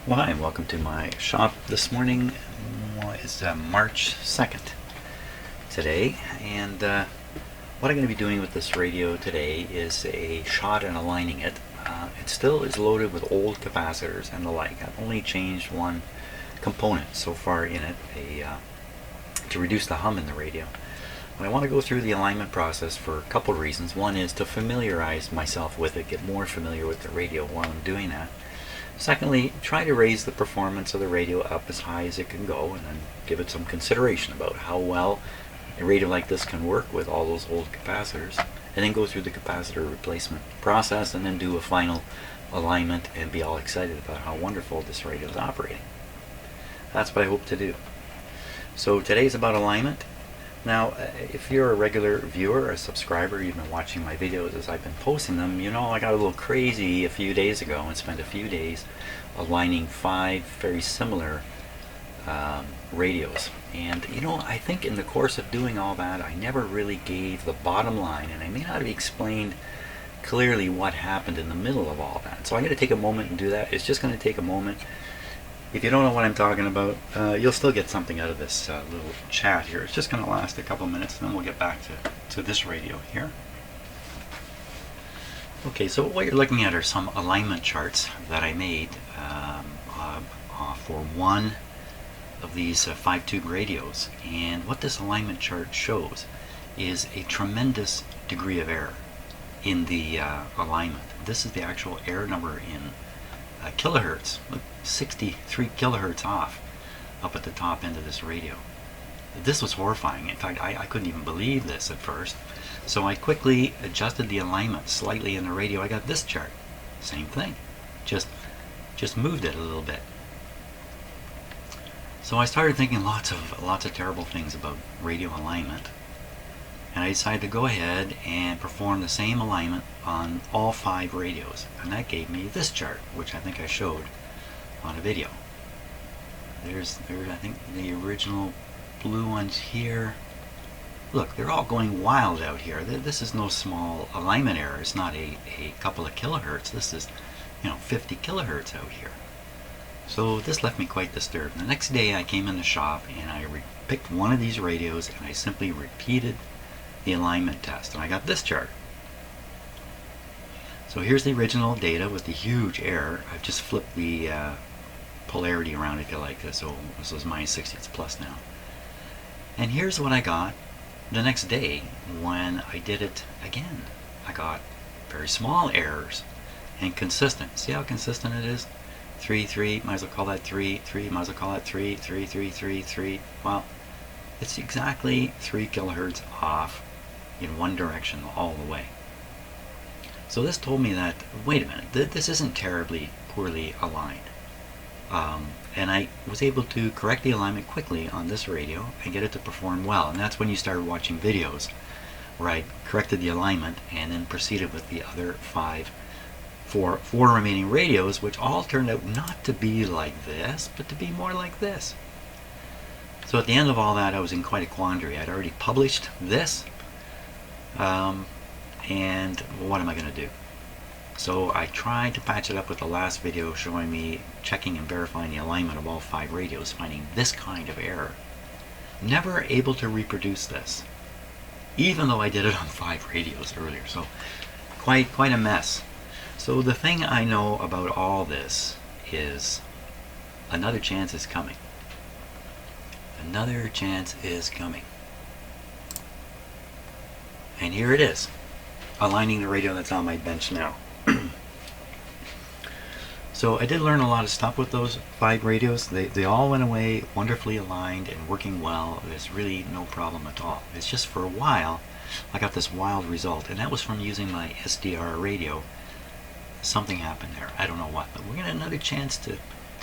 Well, hi, and welcome to my shop this morning. It's March 2nd today, and what I'm going to be doing with this radio today is a shot and aligning it. It still is loaded with old capacitors and the like. I've only changed one component so far in it to reduce the hum in the radio. But I want to go through the alignment process for a couple of reasons. One is to familiarize myself with it, get more familiar with the radio while I'm doing that. Secondly, try to raise the performance of the radio up as high as it can go, and then give it some consideration about how well a radio like this can work with all those old capacitors, and then go through the capacitor replacement process, and then do a final alignment and be all excited about how wonderful this radio is operating. That's what I hope to do. So today's about alignment. Now, if you're a regular viewer, a subscriber, you've been watching my videos as I've been posting them, you know I got a little crazy a few days ago and spent a few days aligning 5 very similar radios. And you know, I think in the course of doing all that, I never really gave the bottom line, and I may not have explained clearly what happened in the middle of all that. So I'm going to take a moment and do that. It's just going to take a moment. If you don't know what I'm talking about, you'll still get something out of this little chat here. It's just going to last a couple minutes, and then we'll get back to this radio here. Okay, so what you're looking at are some alignment charts that I made for one of these 5-tube radios. And what this alignment chart shows is a tremendous degree of error in the alignment. This is the actual error number in kilohertz. Look, 63 kilohertz off up at the top end of this radio. This was horrifying. In fact, I couldn't even believe this at first. So I quickly adjusted the alignment slightly in the radio. I got this chart. Same thing. Just moved it a little bit. So I started thinking lots of terrible things about radio alignment. And I decided to go ahead and perform the same alignment on all 5 radios. And that gave me this chart, which I think I showed on a video. There's I think the original blue ones here. Look, they're all going wild out here. This is no small alignment error. It's not a couple of kilohertz. This is, 50 kilohertz out here. So this left me quite disturbed. The next day I came in the shop and I picked one of these radios and I simply repeated the alignment test, and I got this chart. So here's the original data with the huge error. I've just flipped the polarity around, if you like. So this was minus 60, it's plus now. And here's what I got the next day when I did it again. I got very small errors and consistent. See how consistent it is? 3, 3, might as well call that 3, 3, might as well call that 3, 3, 3, 3, 3. Well, it's exactly 3 kilohertz off in one direction all the way. So this told me that, wait a minute, this isn't terribly poorly aligned. And I was able to correct the alignment quickly on this radio and get it to perform well. And that's when you started watching videos where I corrected the alignment and then proceeded with the other 4 remaining radios, which all turned out not to be like this, but to be more like this. So at the end of all that, I was in quite a quandary. I'd already published this, and what am I going to do? So I tried to patch it up with the last video showing me checking and verifying the alignment of all 5 radios, finding this kind of error. Never able to reproduce this, even though I did it on 5 radios earlier. So quite a mess. So the thing I know about all this is another chance is coming. Another chance is coming. And here it is, aligning the radio that's on my bench now. So I did learn a lot of stuff with those 5 radios. They all went away wonderfully aligned and working well. There's really no problem at all. It's just for a while I got this wild result, and that was from using my SDR radio. Something happened there. I don't know what, but we're going to have another chance to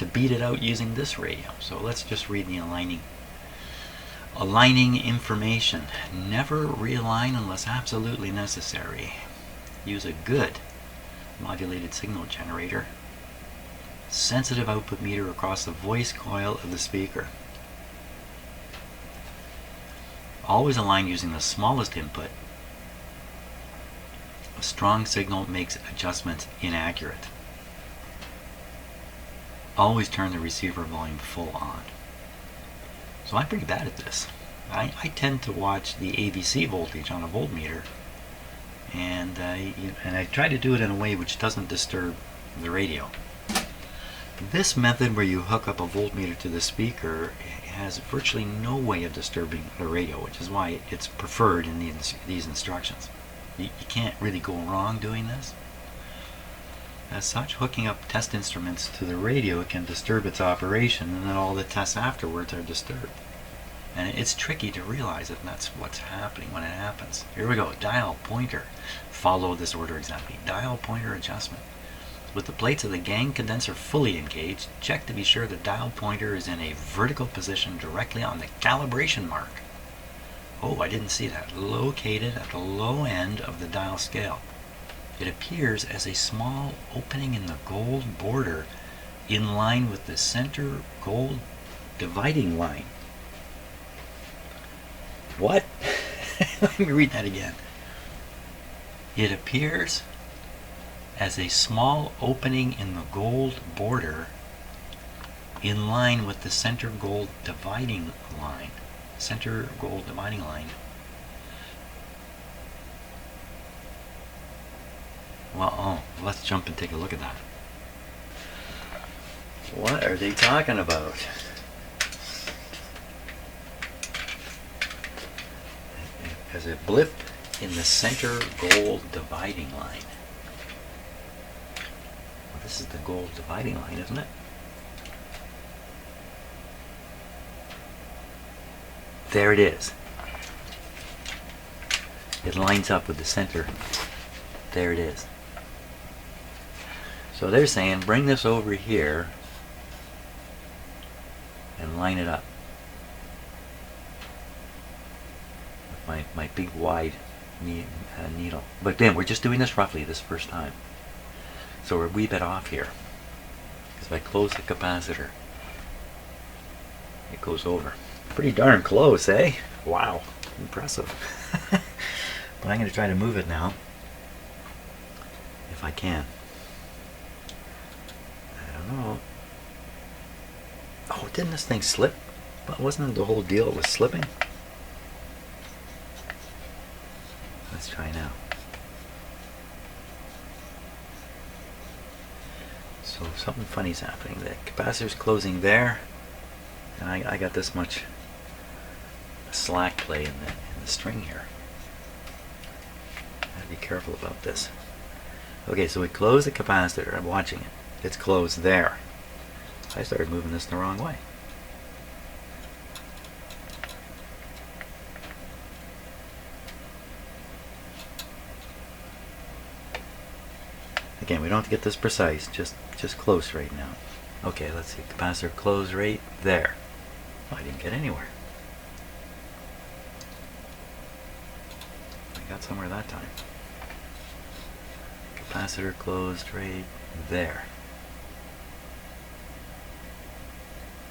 beat it out using this radio. So let's just read the aligning information. Never realign unless absolutely necessary. Use a good modulated signal generator. Sensitive output meter across the voice coil of the speaker. Always align using the smallest input. A strong signal makes adjustments inaccurate. always turn the receiver volume full on. So I'm pretty bad at this. I tend to watch the AVC voltage on a voltmeter, and I try to do it in a way which doesn't disturb the radio. This method where you hook up a voltmeter to the speaker has virtually no way of disturbing the radio, which is why it's preferred in these instructions. You can't really go wrong doing this. As such, hooking up test instruments to the radio can disturb its operation, and then all the tests afterwards are disturbed. And it's tricky to realize if that's what's happening when it happens. Here we go. Dial pointer. Follow this order exactly. Dial pointer adjustment. With the plates of the gang condenser fully engaged, check to be sure the dial pointer is in a vertical position directly on the calibration mark. Oh, I didn't see that. Located at the low end of the dial scale. It appears as a small opening in the gold border in line with the center gold dividing line. What? Let me read that again. It appears as a small opening in the gold border in line with the center gold dividing line. Center gold dividing line. Well, let's jump and take a look at that. What are they talking about? As a blip in the center gold dividing line. Well, this is the gold dividing line, isn't it? There it is. It lines up with the center. There it is. So they're saying bring this over here and line it up. My big wide needle. But then we're just doing this roughly this first time. So we're a wee bit off here. Because if I close the capacitor, it goes over. Pretty darn close, eh? Wow, impressive. But I'm going to try to move it now. If I can. I don't know. Oh, didn't this thing slip? But wasn't the whole deal it was slipping? Let's try now. So something funny's happening. The capacitor's closing there, and I got this much slack play in the string here. I gotta be careful about this. Okay, so we close the capacitor. I'm watching it. It's closed there. I started moving this the wrong way. Again, we don't have to get this precise, just close right now. Okay, let's see. Capacitor close right there. Oh, I didn't get anywhere. I got somewhere that time. Capacitor closed right there.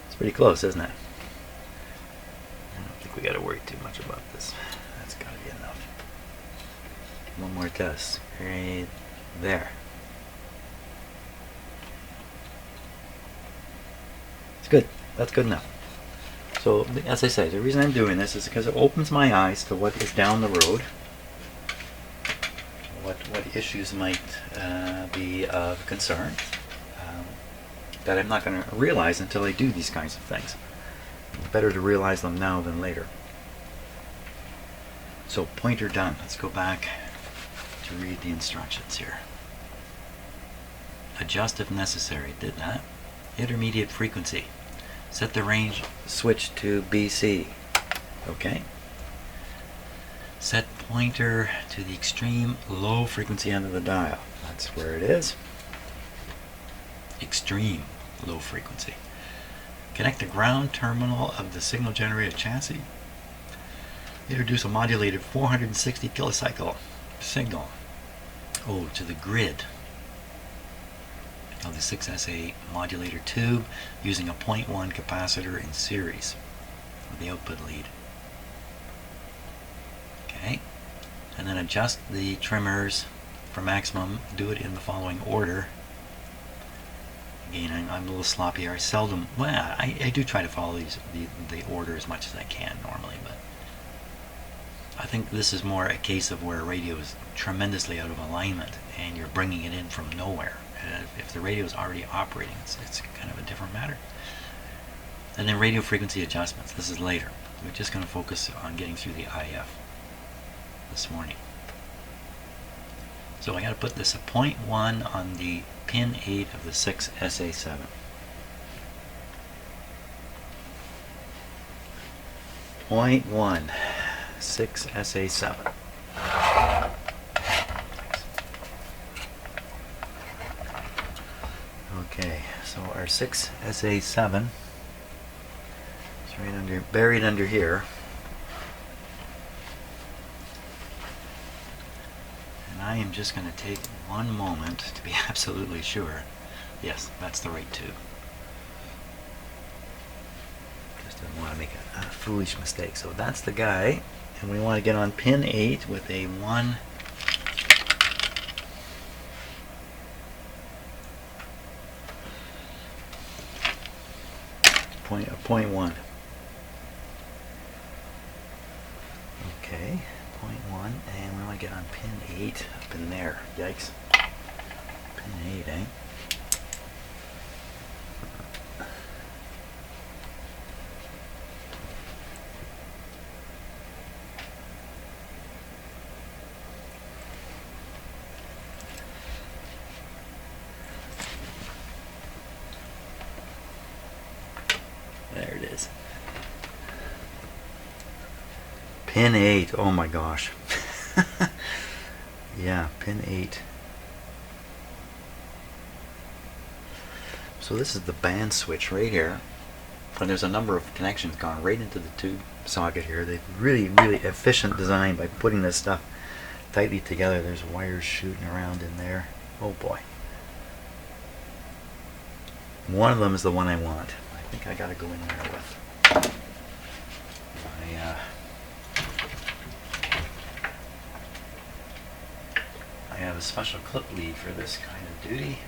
It's pretty close, isn't it? I don't think we got to worry too much about this. That's got to be enough. One more test. Right there. It's good. That's good enough. So, as I say, the reason I'm doing this is because it opens my eyes to what is down the road. What issues might be of concern that I'm not going to realize until I do these kinds of things. It's better to realize them now than later. So pointer done. Let's go back to read the instructions here. Adjust if necessary. Did that. Intermediate frequency. Set the range switch to BC. Okay. Set pointer to the extreme low frequency end of the dial. That's where it is. Extreme low frequency. Connect the ground terminal of the signal generator chassis. Introduce a modulated 460 kilocycle signal to the grid of the 6SA modulator tube using a 0.1 capacitor in series with the output lead. Okay, and then adjust the trimmers for maximum. Do it in the following order. Again, I'm a little sloppy here. I seldom, well, I do try to follow the order as much as I can normally, but I think this is more a case of where a radio is tremendously out of alignment and you're bringing it in from nowhere. If the radio is already operating, it's kind of a different matter. And then radio frequency adjustments. This is later. We're just going to focus on getting through the IF this morning. So I got to put this at 0.1 on the pin 8 of the 6 SA7. Point 1, 6 SA7. Okay, so our 6 SA7 is right under, buried under here. And I am just going to take one moment to be absolutely sure. Yes, that's the right tube. Just didn't want to make a foolish mistake. So that's the guy, and we want to get on pin 8 with a 1. Point 1. Okay, 0.1, and we want to get on pin 8 up in there. Yikes. Pin 8, eh? There it is. Pin 8. Oh my gosh. Yeah, pin 8. So this is the band switch right here. And there's a number of connections gone right into the tube socket here. They've really efficient design by putting this stuff tightly together. There's wires shooting around in there. Oh boy. One of them is the one I want. I think I gotta go in there with my I have a special clip lead for this kind of duty.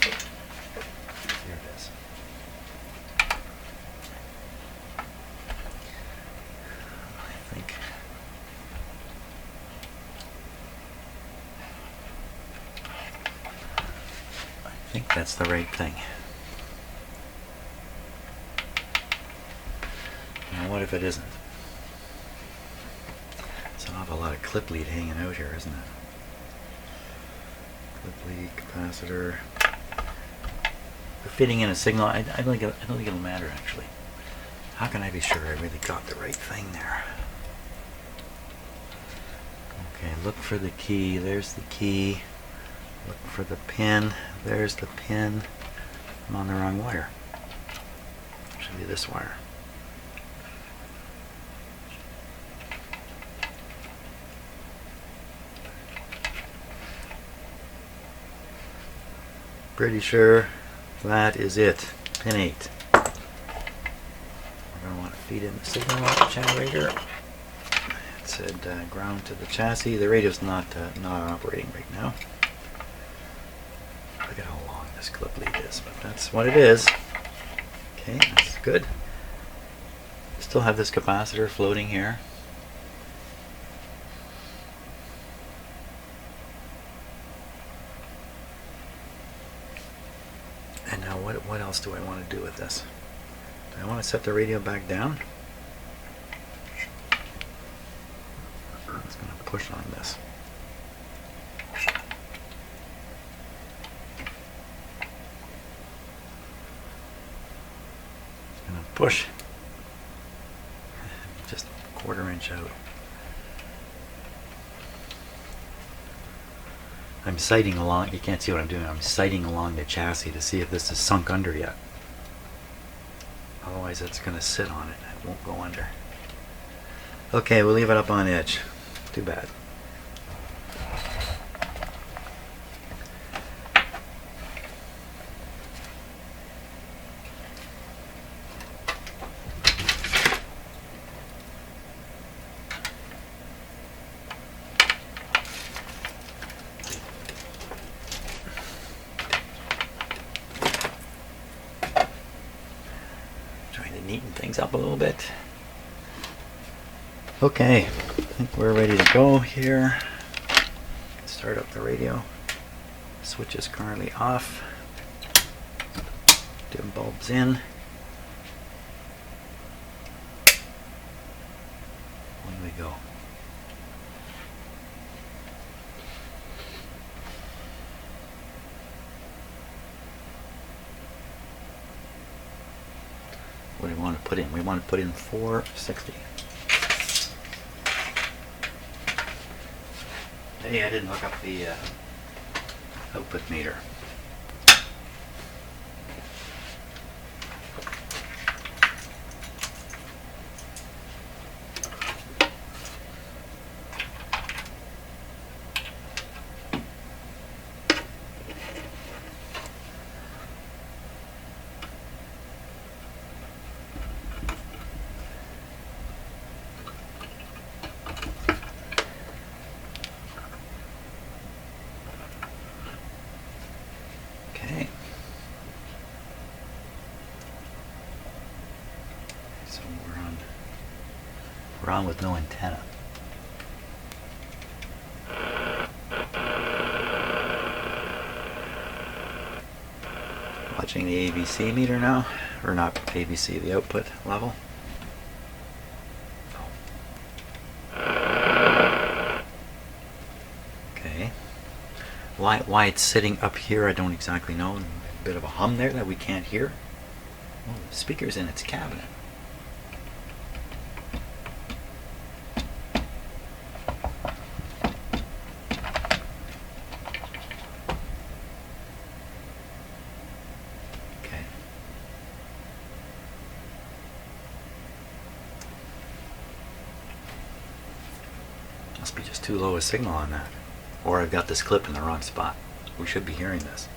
Here it is. I think that's the right thing. Now what if it isn't? It's an awful lot of clip lead hanging out here, isn't it? Clip lead, capacitor. We're fitting in a signal. I don't think it'll matter actually. How can I be sure I really got the right thing there? Okay, look for the key. There's the key. Look for the pin. There's the pin. I'm on the wrong wire. Should be this wire. Pretty sure that is it. Pin 8. We're going to want to feed in the signal generator. It said ground to the chassis. The radio's not operating right now. Look at how long this clip lead is, but that's what it is. Okay, that's good. Still have this capacitor floating here. And now what else do I want to do with this? Do I want to set the radio back down? I'm just going to push on this. Push. Just a quarter-inch out. I'm sighting along, you can't see what I'm doing, I'm sighting along the chassis to see if this is sunk under yet. Otherwise it's going to sit on it, it won't go under. Okay, we'll leave it up on edge. Too bad. neaten things up a little bit. Okay, I think we're ready to go here. Start up the radio. Switch is currently off. Dim bulbs in. Away we go. What do we want to put in? We want to put in 460. Hey, I didn't hook up the output meter. So we're on with no antenna. Watching the ABC meter now, or not ABC, the output level. Okay. Why it's sitting up here, I don't exactly know. A bit of a hum there that we can't hear. Oh, the speaker's in its cabinet. Okay. Must be just too low a signal on that. Or I've got this clip in the wrong spot. We should be hearing this.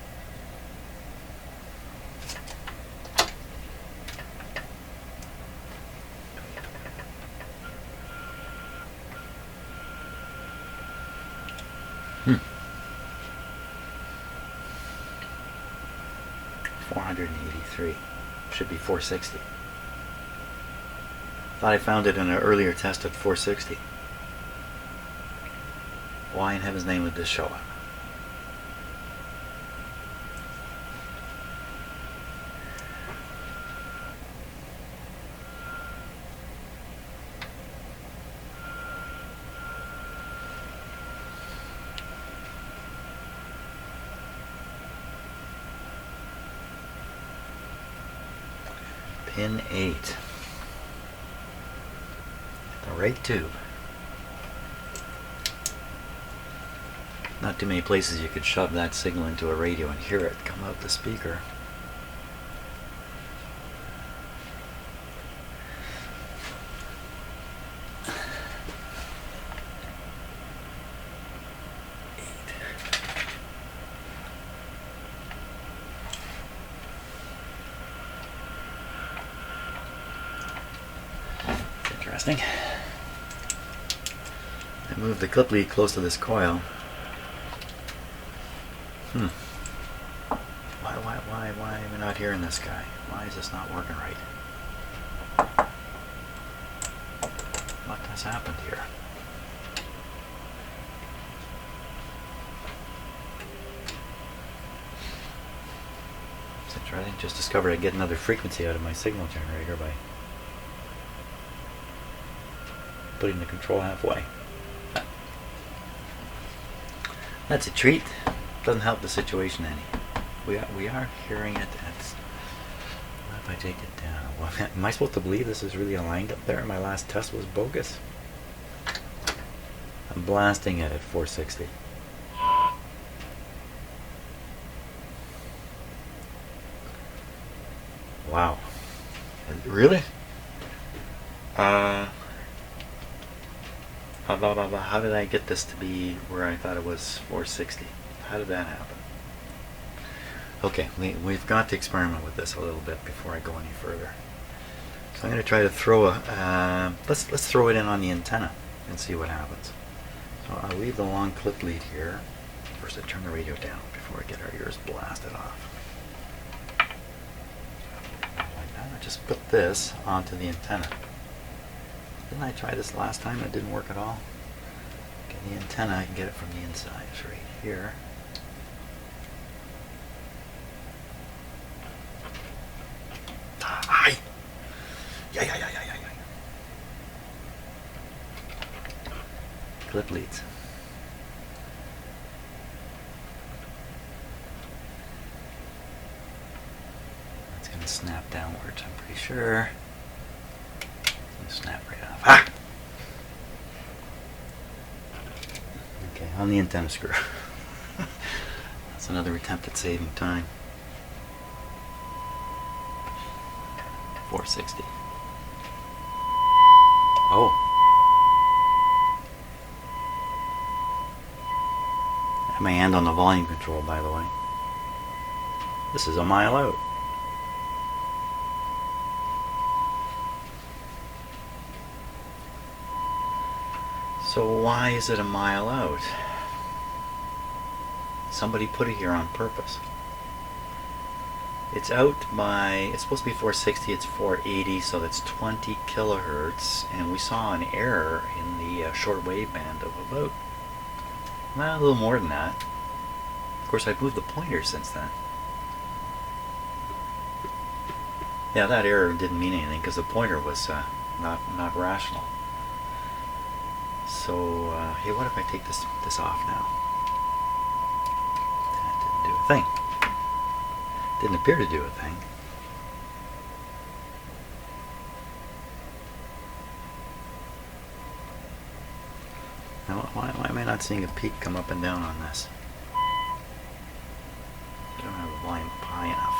Hmm. 483. Should be 460. Thought I found it in an earlier test at 460. Why in heaven's name would this show up? Pin 8. The right tube. Not too many places you could shove that signal into a radio and hear it come out the speaker. Interesting. I moved the clip lead close to this coil. Why am I not hearing this guy? Why is this not working right? What has happened here? Is it right? I just discovered I get another frequency out of my signal generator by putting the control halfway. That's a treat. Doesn't help the situation any. We are hearing it. What if I take it down? Well, am I supposed to believe this is really aligned up there? My last test was bogus. I'm blasting it at 460. Wow. Really? How did I get this to be where I thought it was 460? How did that happen? Okay, we've got to experiment with this a little bit before I go any further. So I'm going to try to throw a, let's throw it in on the antenna and see what happens. So I'll leave the long clip lead here. First I turn the radio down before I get our ears blasted off. Like that, I just put this onto the antenna. Didn't I try this last time? It didn't work at all. Okay, the antenna, I can get it from the inside. It's right here. Hi! Yeah. Clip leads. It's going to snap downwards, I'm pretty sure. It's going to snap right off. Ah! Okay, on the antenna screw. That's another attempt at saving time. 460. Oh. I have my hand on the volume control, by the way. This is a mile out. So why is it a mile out? Somebody put it here on purpose. It's out by, it's supposed to be 460, it's 480, so that's 20 kilohertz, and we saw an error in the short wave band of about, well, a little more than that. Of course, I've moved the pointer since then. Yeah, that error didn't mean anything because the pointer was not rational. So, hey, what if I take this off now? That didn't do a thing. Didn't appear to do a thing. Now, why am I not seeing a peak come up and down on this? I don't have the volume up high enough.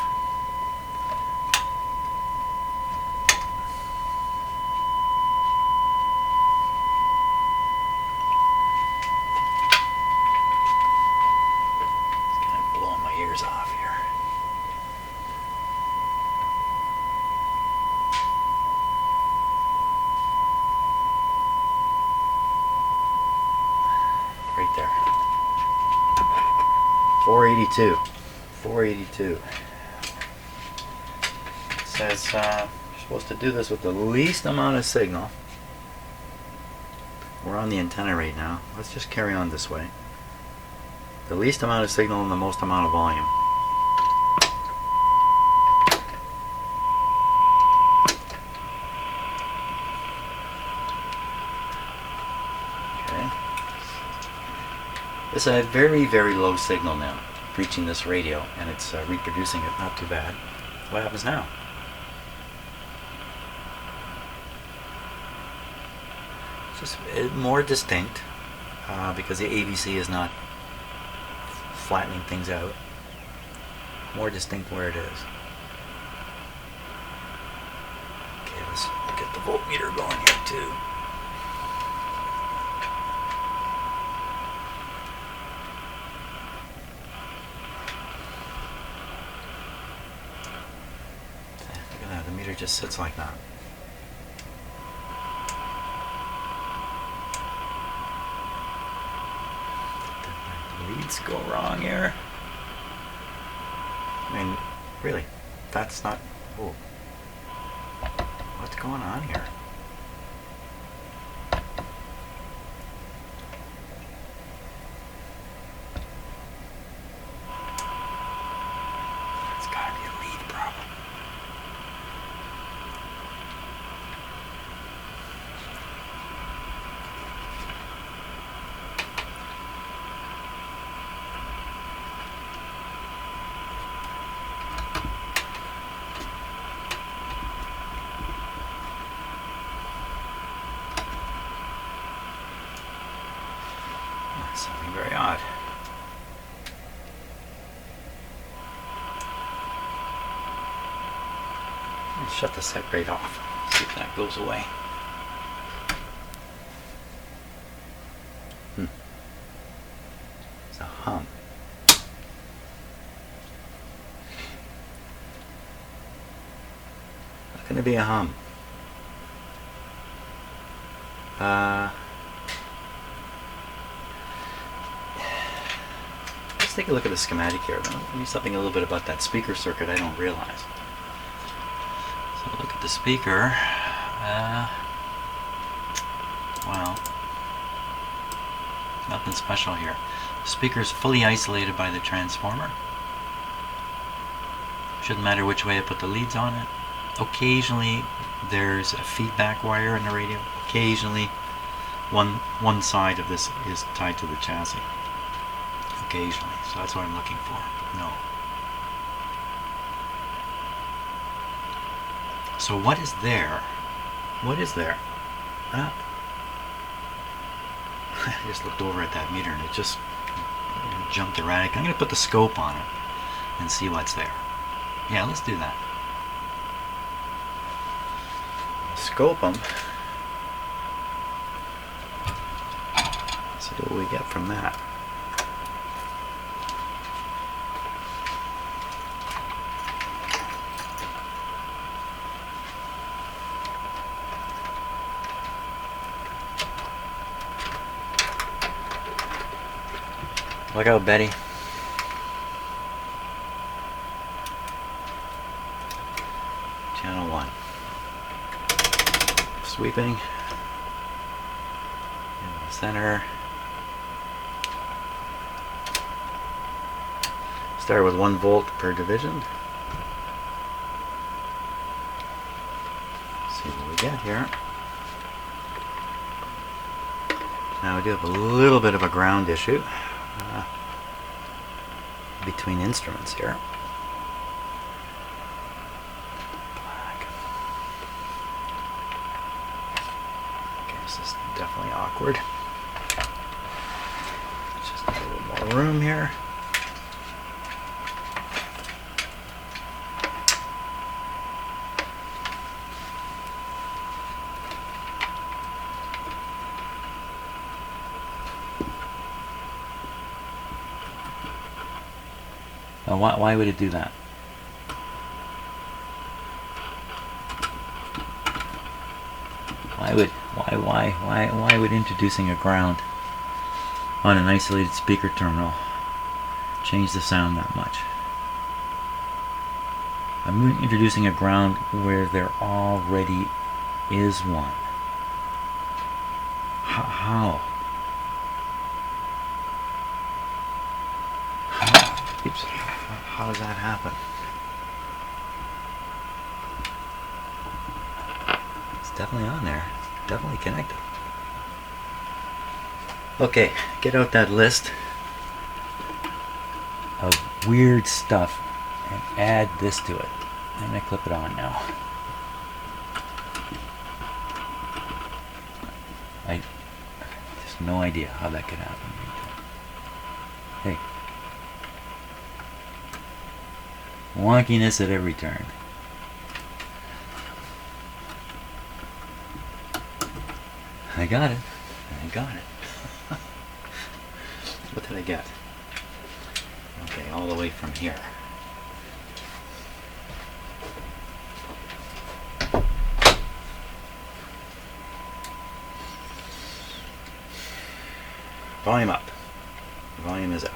It's kind of blowing my ears off here. Right there. 482. 482. It says you're supposed to do this with the least amount of signal. We're on the antenna right now. Let's just carry on this way. The least amount of signal and the most amount of volume. Okay. It's a very, very low signal now reaching this radio, and it's reproducing it. Not too bad. What happens now? It's just more distinct because the AVC is not flattening things out. More distinct where it is. Okay, let's get the voltmeter going here too. Look at that, the meter just sits like that. Leads go wrong here. I mean, really, that's not. Oh, what's going on here? It's gotta be a lead problem. Something very odd. Let's shut the set right off. See if that goes away. It's a hum. How can it be a hum? Let's take a look at the schematic here. There's something a little bit about that speaker circuit I don't realize. So look The speaker, well, nothing special here. The speaker is fully isolated by the transformer. Shouldn't matter which way I put the leads on it. Occasionally there's a feedback wire in the radio. Occasionally one side of this is tied to the chassis. Occasionally, so that's what I'm looking for. No. So what is there? What is there? I just looked over at that meter and it just jumped erratic. I'm going to put the scope on it and see what's there. Yeah, let's do that. Scope them. See what we get from that. Look out, Betty. Channel 1. Sweeping. In the center. Start with 1 volt per division. See what we get here. Now we do have a little bit of a ground issue between instruments here. Black. Okay, this is definitely awkward. Just a little more room here. Now, why would it do that? Why would introducing a ground on an isolated speaker terminal change the sound that much? I'm introducing a ground where there already is one. How? Oops. How does that happen? It's definitely on there. Definitely connected. Okay, get out that list of weird stuff and add this to it. I'm going to clip it on now. I just no idea how that could happen. Hey. Wonkiness at every turn. I got it. I got it. What did I get? Okay, all the way from here. Volume up. Volume is up.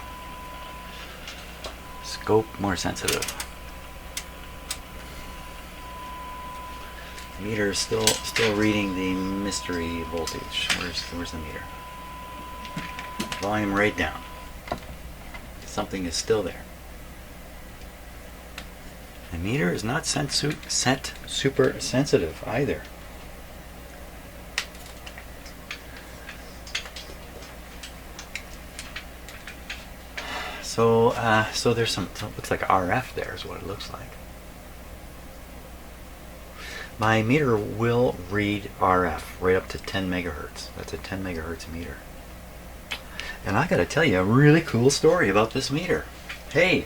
Scope more sensitive. Meter is still reading the mystery voltage. Where's the meter? Volume right down. Something is still there. The meter is not set super sensitive either. So there's some, looks like RF there is what it looks like. My meter will read RF right up to 10 megahertz. That's a 10 megahertz meter. And I gotta tell you a really cool story about this meter. Hey!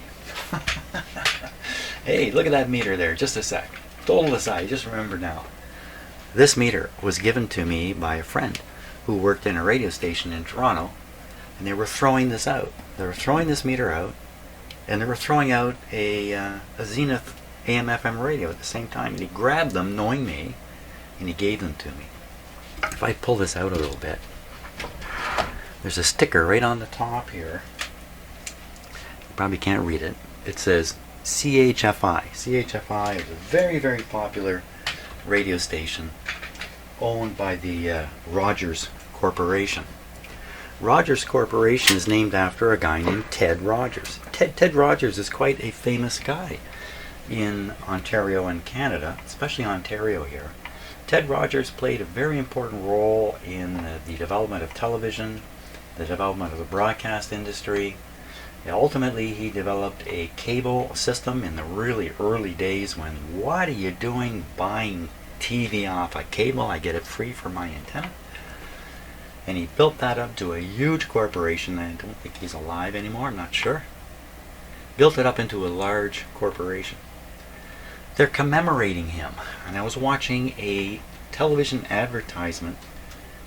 Hey, look at that meter there, just a sec. Total aside, just remember now. This meter was given to me by a friend who worked in a radio station in Toronto, and they were throwing this out. They were throwing this meter out, and they were throwing out a Zenith AM/FM radio at the same time, and he grabbed them, knowing me, and he gave them to me. If I pull this out a little bit, there's a sticker right on the top here. You probably can't read it. It says CHFI. CHFI is a very, very popular radio station owned by the Rogers Corporation. Rogers Corporation is named after a guy named Ted Rogers. Ted Rogers is quite a famous guy in Ontario and Canada, especially Ontario here. Ted Rogers played a very important role in the development of television, the development of the broadcast industry. Ultimately, he developed a cable system in the really early days when, what are you doing buying TV off a cable? I get it free for my antenna. And he built that up to a huge corporation. I don't think he's alive anymore, I'm not sure. Built it up into a large corporation. They're commemorating him. And I was watching a television advertisement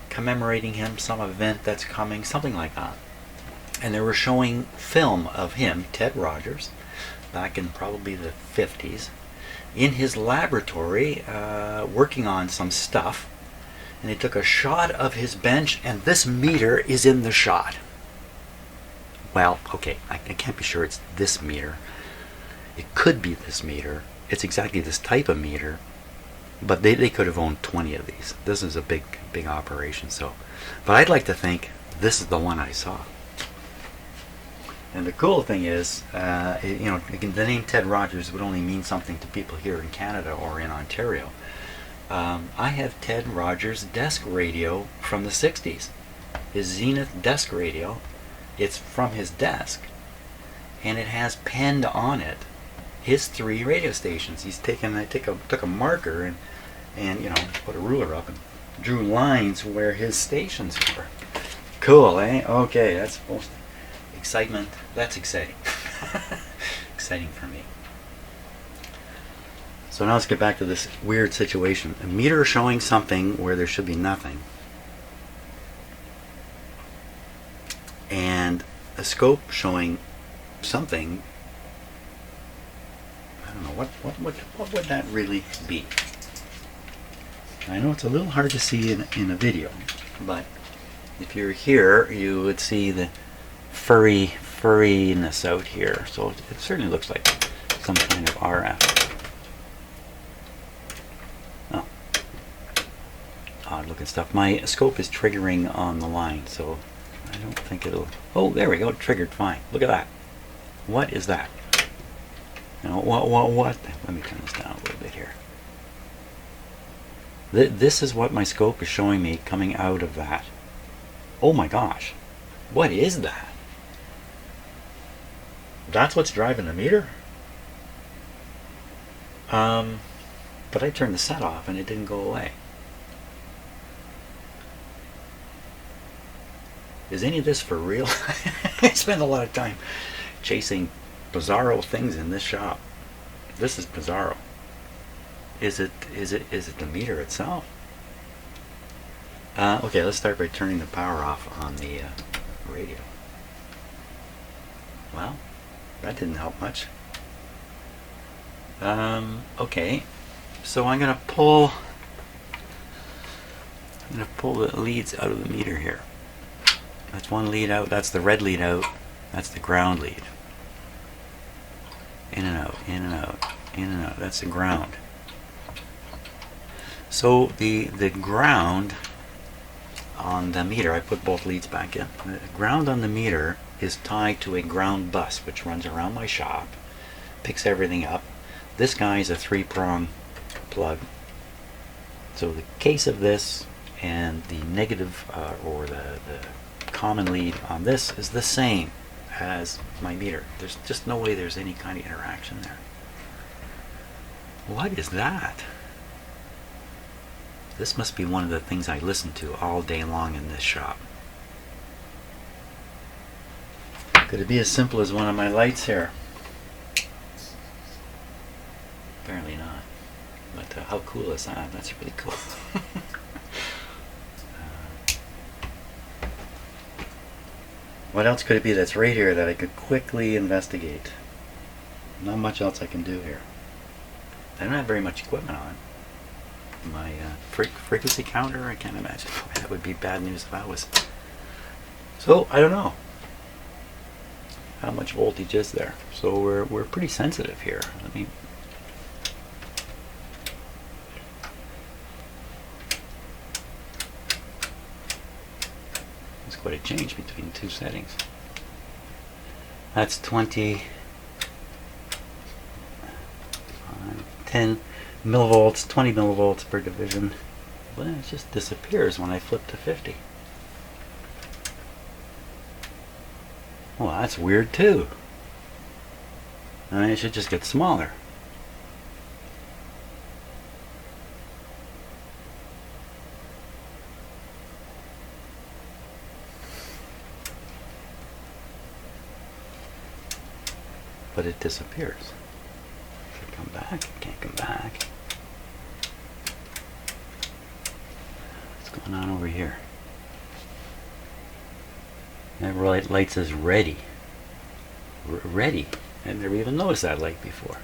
commemorating him, some event that's coming, something like that. And they were showing film of him, Ted Rogers, back in probably the 50s, in his laboratory working on some stuff. And they took a shot of his bench, and this meter is in the shot. Well, okay, I can't be sure it's this meter. It could be this meter. It's exactly this type of meter, but they could have owned 20 of these. This is a big operation. So, but I'd like to think this is the one I saw. And the cool thing is, the name Ted Rogers would only mean something to people here in Canada or in Ontario. I have Ted Rogers' desk radio from the 60s. His Zenith desk radio. It's from his desk. And it has penned on it his 3 radio stations. I took a marker and put a ruler up and drew lines where his stations were. Cool, eh? Okay, that's supposed to... Excitement. That's exciting. Exciting for me. So now let's get back to this weird situation. A meter showing something where there should be nothing. And a scope showing something. I don't know, what would that really be? I know it's a little hard to see in a video, but if you're here, you would see the furriness out here. So it certainly looks like some kind of RF. Oh, odd looking stuff. My scope is triggering on the line, so I don't think it'll... Oh, there we go, it triggered fine. Look at that. What is that? What? Let me turn this down a little bit here. This is what my scope is showing me coming out of that. Oh my gosh. What is that? That's what's driving the meter? But I turned the set off and it didn't go away. Is any of this for real? I spend a lot of time chasing bizarro things in this shop. This is bizarro. Is it the meter itself? Okay, let's start by turning the power off on the radio. Well, that didn't help much. Okay, so I'm gonna pull the leads out of the meter here. That's one lead out. That's the red lead out. That's the ground lead. In and out, in and out, in and out. That's the ground. So the ground on the meter, I put both leads back in. The ground on the meter is tied to a ground bus which runs around my shop, picks everything up. This guy is a 3-prong plug. So the case of this and the negative or the common lead on this is the same as my meter. There's just no way there's any kind of interaction there. What is that? This must be one of the things I listen to all day long in this shop. Could it be as simple as one of my lights here? Apparently not. But how cool is that? That's really cool. What else could it be that's right here that I could quickly investigate? Not much else I can do here. I don't have very much equipment on. My frequency counter, I can't imagine. That would be bad news if I was. So, I don't know how much voltage is there. So we're pretty sensitive here. quite a change between two settings. That's 10 millivolts, 20 millivolts per division. But it just disappears when I flip to 50. Well, that's weird too. I mean, it should just get smaller. But it disappears. Can it come back? It can't come back. What's going on over here? That light says ready. Ready. I've never even noticed that light before.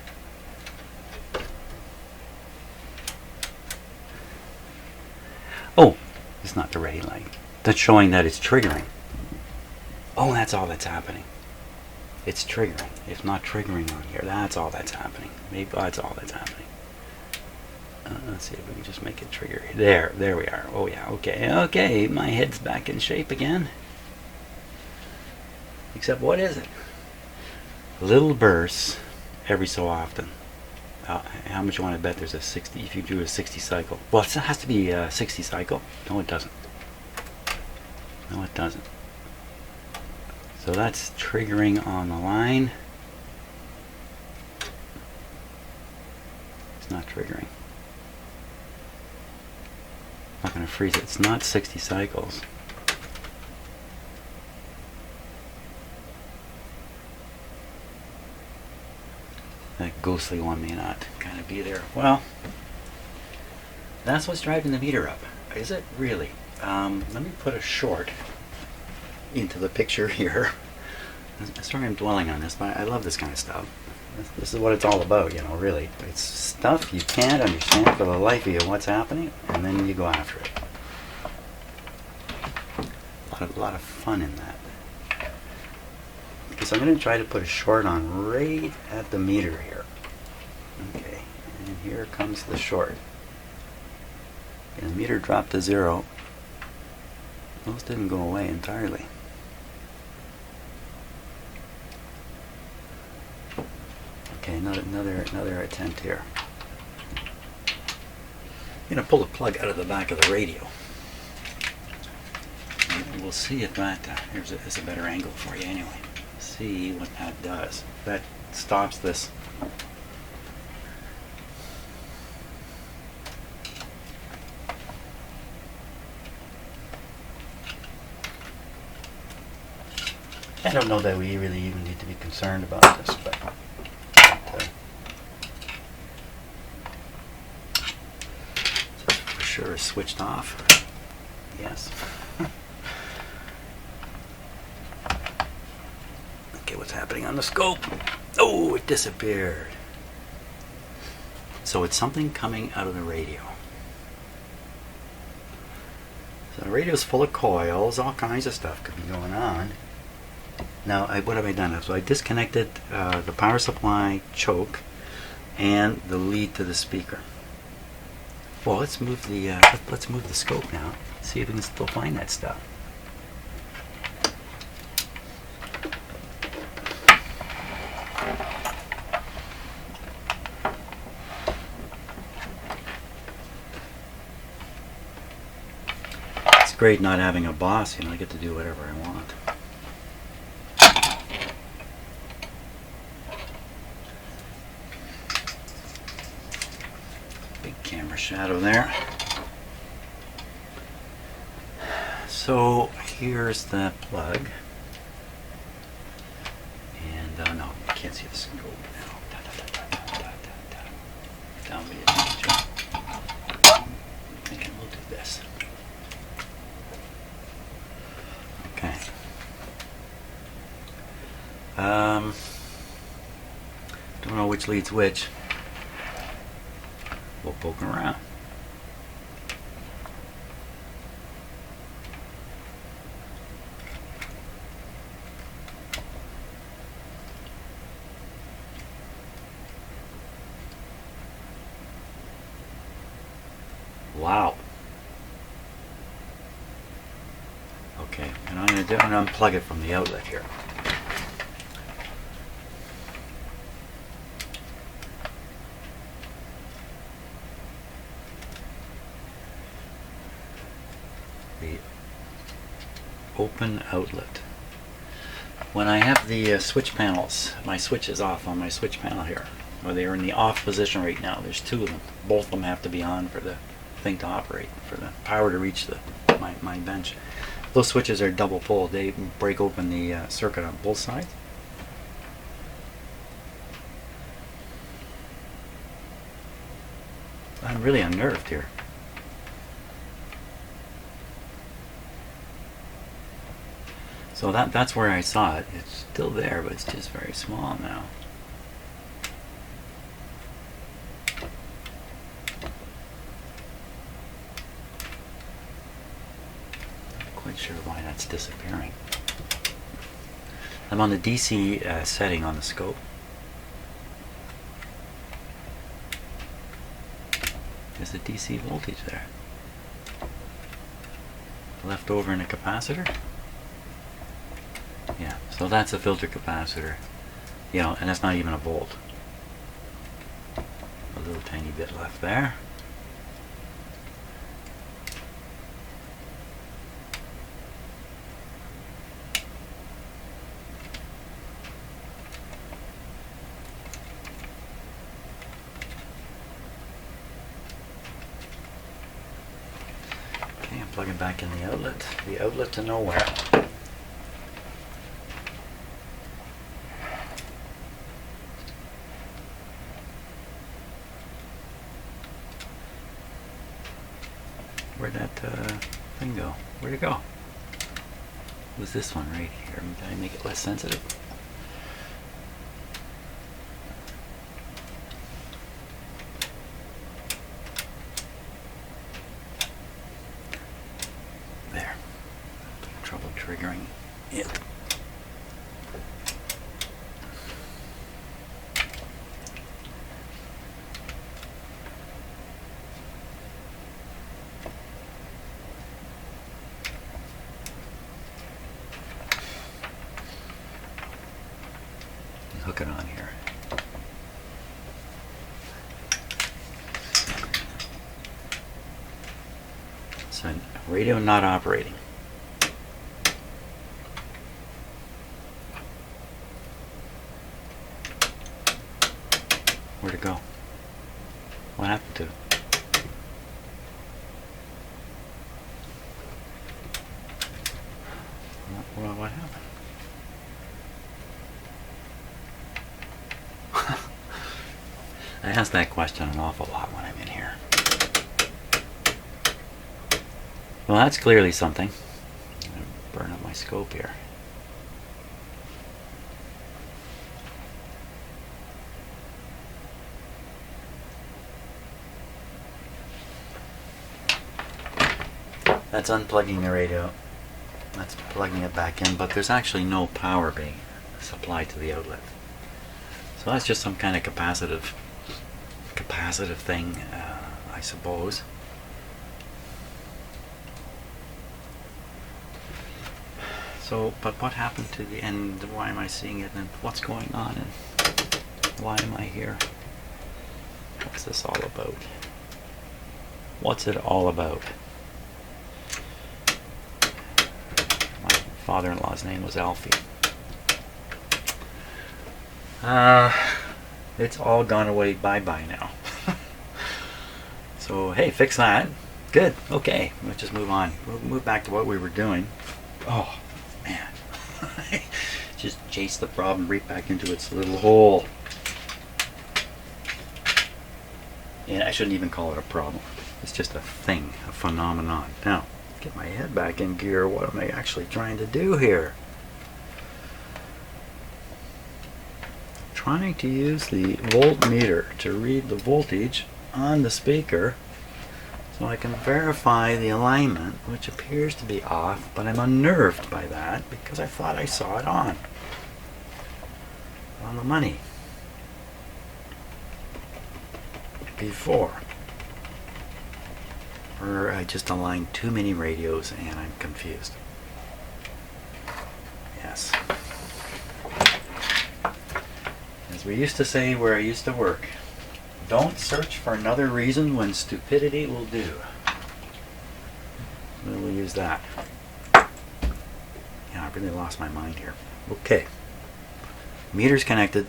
Oh, it's not the ready light. That's showing that it's triggering. Oh, that's all that's happening. It's triggering. It's not triggering on here. That's all that's happening. Maybe that's all that's happening. Let's see if we can just make it trigger. There we are. Oh yeah, okay, my head's back in shape again. Except what is it? Little bursts every so often. How much you want to bet there's a 60, if you do a 60 cycle? Well, it has to be a 60 cycle. No, it doesn't. No, it doesn't. So that's triggering on the line. It's not triggering. I'm not going to freeze it. It's not 60 cycles. That ghostly one may not kind of be there. Well, that's what's driving the meter up. Is it really? Let me put a short into the picture here. Sorry I'm dwelling on this, but I love this kind of stuff. This is what it's all about, you know, really. It's stuff you can't understand for the life of you what's happening, and then you go after it. A lot of fun in that. Because I'm going to try to put a short on right at the meter here. Okay, and here comes the short. And the meter dropped to 0. Those didn't go away entirely. Okay, another attempt here. I'm going to pull the plug out of the back of the radio. And we'll see if that, here's a better angle for you anyway. See what that does. That stops this. I don't know that we really even need to be concerned about this, but for sure is switched off. Yes. Okay, what's happening on the scope? Oh, it disappeared. So it's something coming out of the radio. So the radio's full of coils, all kinds of stuff could be going on. Now, what have I done? So I disconnected the power supply choke and the lead to the speaker. Well, let's move the scope now. See if we can still find that stuff. It's great not having a boss. You know, I get to do whatever I want. Camera shadow there. So here's the plug, and no, you can't see the scope now. Down with it. Thinking we'll do this. Okay. Don't know which leads which. We'll poke around. Wow. Okay, and I to do, I'm going to unplug it from the outlet here. The open outlet. When I have the switch panels, my switch is off on my switch panel here. Well, they are in the off position right now. There's two of them. Both of them have to be on for the thing to operate, for the power to reach my bench. Those switches are double pulled. They break open the circuit on both sides. I'm really unnerved here. So that's where I saw it. It's still there, but it's just very small now. Not quite sure why that's disappearing. I'm on the DC setting on the scope. There's the DC voltage there. Left over in a capacitor. Yeah, so that's a filter capacitor, you know, and that's not even a volt. A little tiny bit left there. Okay, I'm plugging back in the outlet to nowhere. Where'd that thing go? Where'd it go? It was this one right here. Did I make it less sensitive? There. Trouble triggering it. Hook it on here. So radio not operating. Where'd it go? What happened to it? What happened? I ask that question an awful lot when I'm in here. Well, that's clearly something. I'm going to burn up my scope here. That's unplugging the radio. That's plugging it back in, but there's actually no power being supplied to the outlet. So that's just some kind of capacitive thing, I suppose. So, but what happened to the end? Why am I seeing it? And what's going on? And why am I here? What's this all about? What's it all about? My father-in-law's name was Alfie. It's all gone away bye-bye now. So, hey, fix that. Good. Okay, let's just move on. We'll move back to what we were doing. Oh, man. Just chase the problem right back into its little hole. And I shouldn't even call it a problem. It's just a thing, a phenomenon. Now, get my head back in gear. What am I actually trying to do here? Trying to use the voltmeter to read the voltage on the speaker so I can verify the alignment, which appears to be off, but I'm unnerved by that because I thought I saw it on the money before. Or I just aligned too many radios and I'm confused. mess. As we used to say where I used to work, don't search for another reason when stupidity will do. We'll use that. Yeah, I really lost my mind here. Okay. Meter's connected.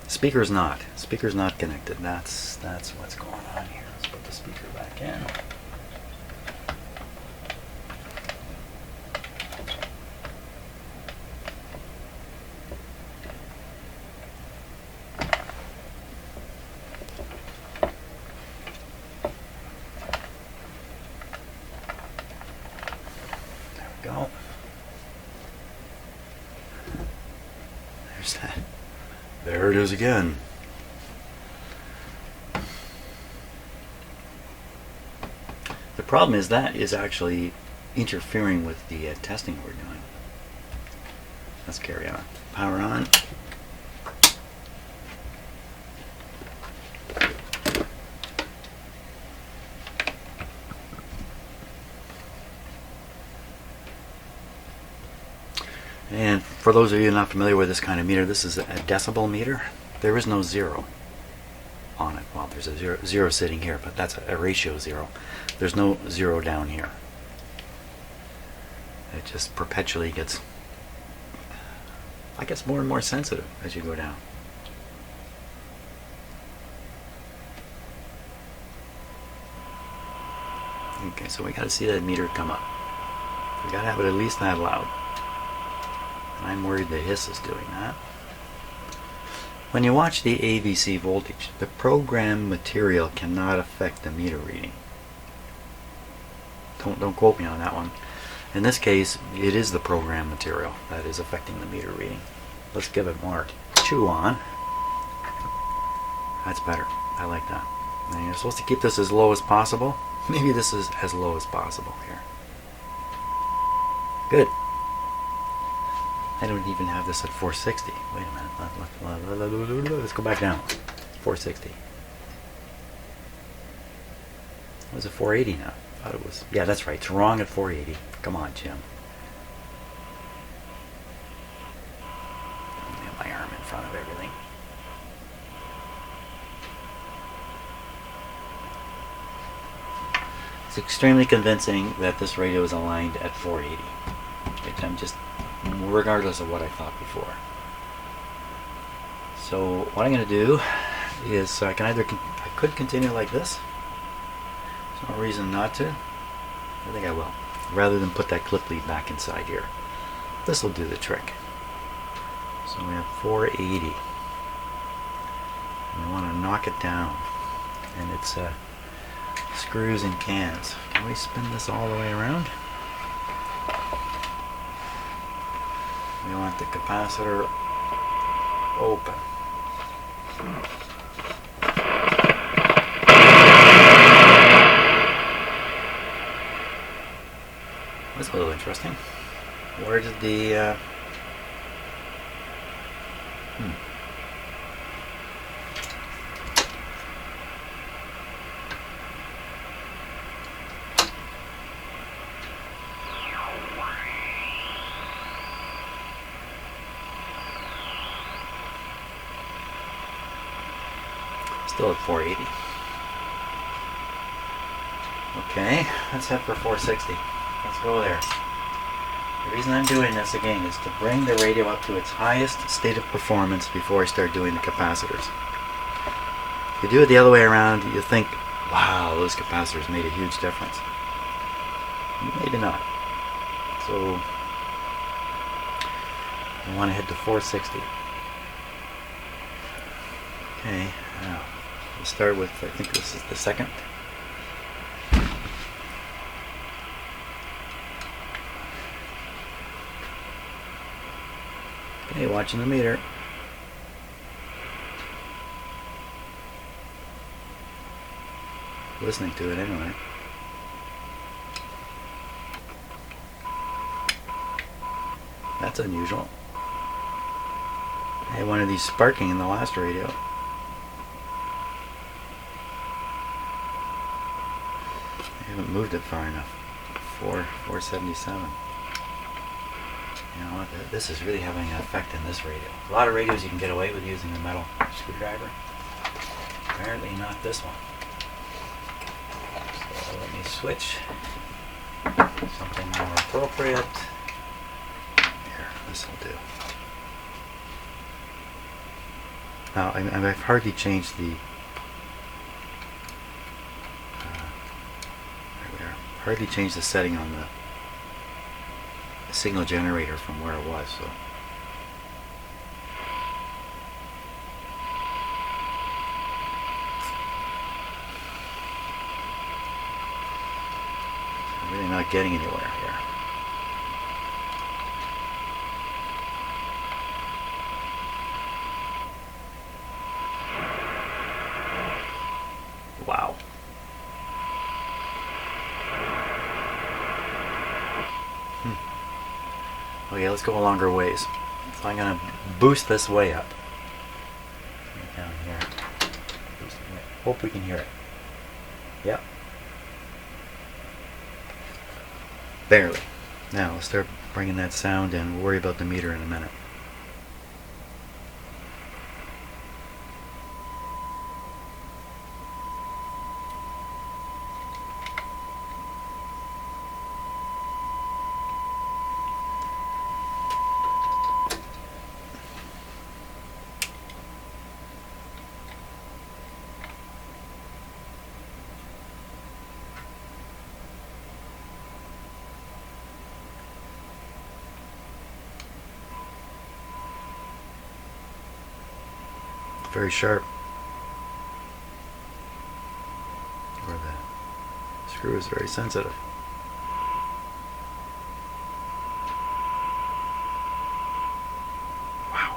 Speaker's not. Speaker's not connected. That's what's going on here. Let's put the speaker back in. There we go. There's that. There it is again. The problem is that is actually interfering with the testing we're doing. Let's carry on. Power on. And for those of you not familiar with this kind of meter, this is a decibel meter. There is no zero on it. Well, there's a zero sitting here, but that's a ratio zero. There's no zero down here. It just perpetually gets, I guess, more and more sensitive as you go down. Okay, so we got to see that meter come up. We got to have it at least that loud. I'm worried the hiss is doing that. When you watch the AVC voltage, the program material cannot affect the meter reading. Don't quote me on that one. In this case, it is the program material that is affecting the meter reading. Let's give it more chew on. That's better. I like that. And you're supposed to keep this as low as possible. Maybe this is as low as possible here. Good. I don't even have this at 460. Wait a minute. Let's go back down. 460. Was it 480 now? I thought it was. Yeah, that's right. It's wrong at 480. Come on, Jim. Let me have my arm in front of everything. It's extremely convincing that this radio is aligned at 480. Which I'm just, regardless of what I thought before. So what I'm going to do is I could continue like this. There's no reason not to. I think I will. Rather than put that clip lead back inside here. This will do the trick. So we have 480. And we want to knock it down. And it's screws and cans. Can we spin this all the way around? We want the capacitor open. That's a little interesting. Where did the still at 480. Okay, let's head for 460. Let's go there. The reason I'm doing this again is to bring the radio up to its highest state of performance before I start doing the capacitors. If you do it the other way around, you think, wow, those capacitors made a huge difference. Maybe not. So I want to head to 460. Okay, now we'll start with, I think this is the second. Okay, watching the meter. Listening to it anyway. That's unusual. I had one of these sparking in the last radio. I haven't moved it far enough. 477. You know what? This is really having an effect in this radio. A lot of radios you can get away with using a metal screwdriver. Apparently not this one. So let me switch. Something more appropriate. Here, this will do. Now, I've hardly changed the... there we are. Hardly changed the setting on the signal generator from where it was, so... I'm really not getting anywhere here. Wow. Okay, let's go a longer ways. So I'm going to boost this way up. Down here. Boost it way. Hope we can hear it. Yep. Barely. Now let's start bringing that sound in. We'll worry about the meter in a minute. Very sharp. Where the screw is very sensitive. Wow.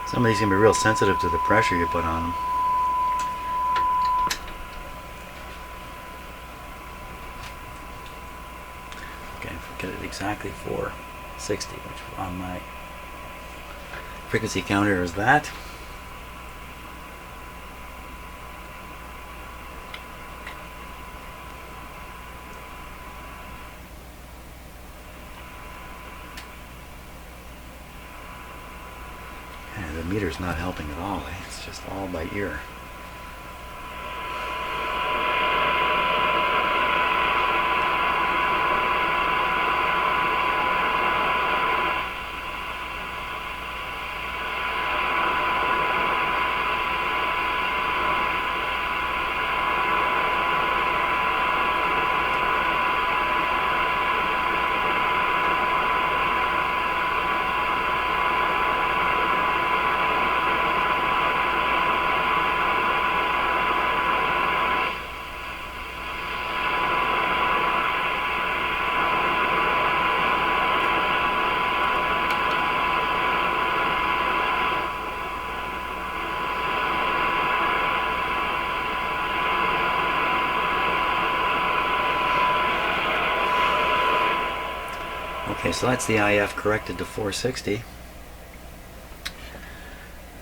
Some of these can be real sensitive to the pressure you put on them. Get it exactly 460, which on my frequency counter is that. And the meter's not helping at all. It's just all by ear. Okay, so that's the IF corrected to 460.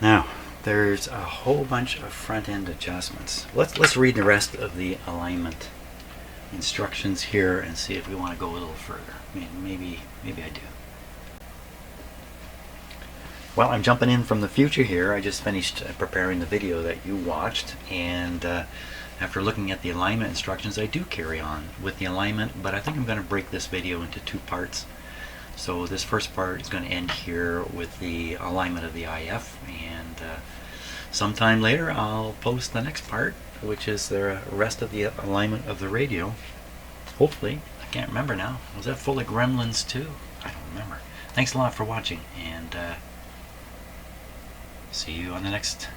Now, there's a whole bunch of front-end adjustments. Let's read the rest of the alignment instructions here and see if we want to go a little further. Maybe I do. Well, I'm jumping in from the future here. I just finished preparing the video that you watched, and after looking at the alignment instructions, I do carry on with the alignment, but I think I'm going to break this video into two parts. So this first part is going to end here with the alignment of the IF, and sometime later I'll post the next part, which is the rest of the alignment of the radio. Hopefully. I can't remember now. Was that full of gremlins too? I don't remember. Thanks a lot for watching, and see you on the next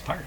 part.